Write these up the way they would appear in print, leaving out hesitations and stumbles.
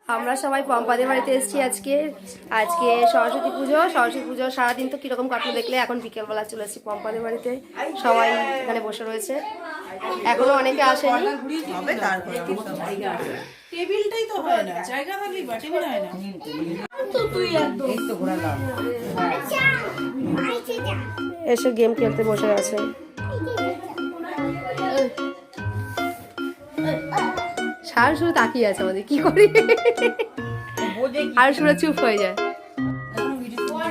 আমরা সবাই পম্পাদের বাড়িতে এসেছি আজকে সরস্বতী পুজো সারাদিন তো কিরকম কাটলো দেখলে। এখন বিকেলবেলা চলে এসেছি পম্পাদের বাড়িতে, সবাই এখানে বসে রয়েছে, এখনো অনেকে আসেনি। এসে গেম খেলতে বসে আছে। আর শুরু তাকিয়ে আছে আমাদের, কি করি আর শুরু চুপ হয়ে যায়।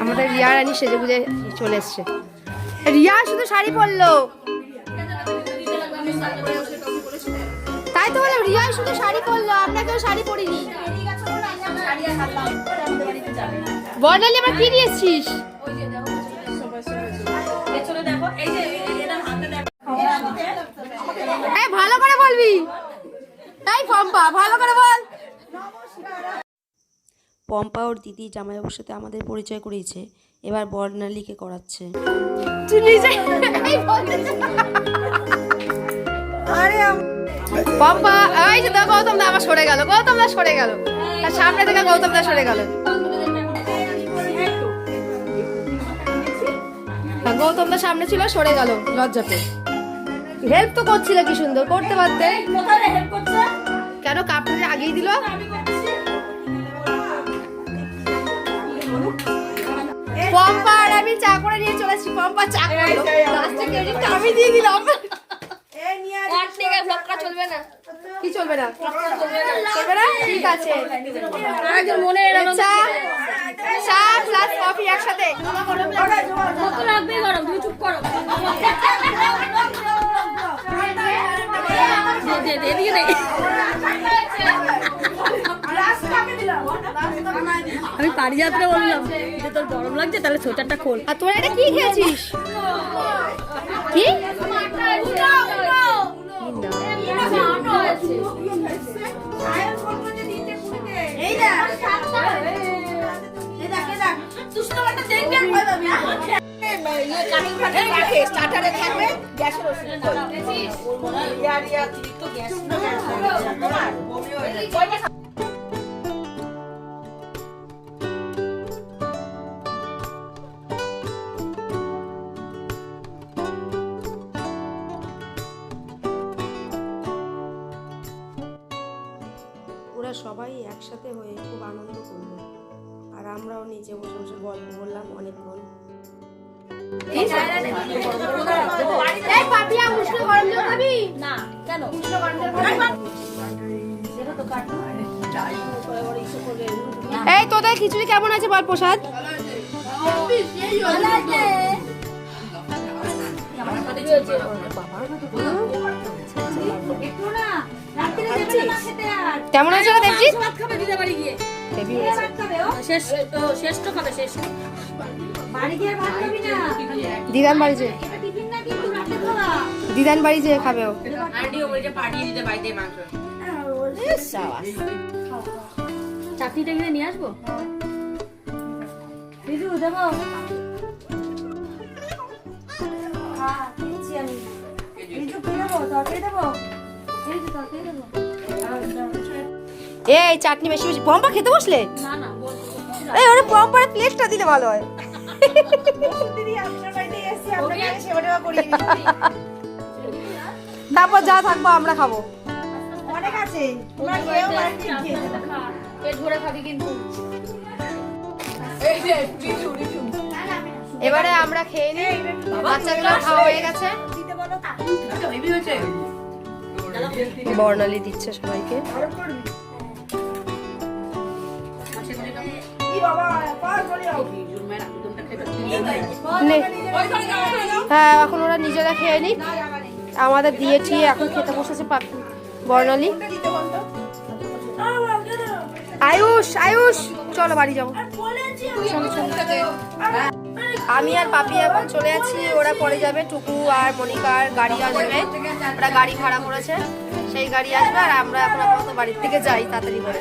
আমাদের রিয়া রানী সেজে বুঝে চলে এসছে। রিয়া শুধু শাড়ি পরলো, তাই তো বললাম রিয়া শুধু শাড়ি পরলো, আমরা কেউ শাড়ি পরিনি। বর্ণালী আবার কি নিয়েছিস? ভালো করে বলবি, এই পম্পা ভালো করে বল। পম্পা ওর দিদি জামাইবাবুর সাথে আমাদের পরিচয় করিয়েছে, এবার বর্ণালীকে করাচ্ছে। পম্পা এই যে গৌতম দা আবার সরে গেল, তার সামনে থেকে গৌতম দা সরে গেল। গৌতম দা সামনে ছিল, সরে গেল লজ্জাতে। হেল্প তো করছিল, কি সুন্দর করতে পারতে। কেন কাপড়ে আগেই দিল? পম্পা আর আমি চা করে নিয়ে চলেছি। পম্পা চা করলো, লাস্টে ক্রেডিটটা আমি দিয়ে দিলাম। চলবে না, কি চলবে না? চলবে না, ঠিক আছে। মনে চা প্লাস কফি একসাথে। চুপ করো। আমি পারিজাতটা বললাম যে তোর গরম লাগছে, তাহলে সোয়েটারটা খোল। আর তোরা এটা কি খেয়েছিস? কি সবাই একসাথে হয়ে খুব আনন্দ করলো, আর আমরাও নিচে বসে বসে গল্প করলাম অনেকক্ষণ। এই তোদের খিচুড়ি কেমন আছে বল প্রসাদ? কেমন আছে দিদান বাড়ি যে খাবে ও। চাটনিটা কিনে নিয়ে আসবো। এই চাটনি বেশি বেশি। পম্পা খেতে বসলে? এই ওরে পম্পার প্লেটটা দিলে ভালো হয়। তারপর যা থাকবো আমরা খাবো। অনেক আছে, এবারে আমরা খেয়ে নিই। বাচ্চাগুলো খাওয়া হয়ে গেছে। বর্ণালী দিচ্ছে সবাইকে। হ্যাঁ, এখন ওরা নিজেরা খেয়ে নি, আমাদের দিয়েছি। এখন খেতে বসেছে বর্ণালী। আয়ুষ চলো বাড়ি যাবো। আমি আর পাপি এখন চলে যাচ্ছি, ওরা পরে যাবে। টুকু আর মনিকার গাড়ি আসবে, ওরা গাড়ি ভাড়া করেছে, সেই গাড়ি আসবে। আর আমরা এখন আপাতত বাড়ির থেকে যাই তাড়াতাড়ি করে।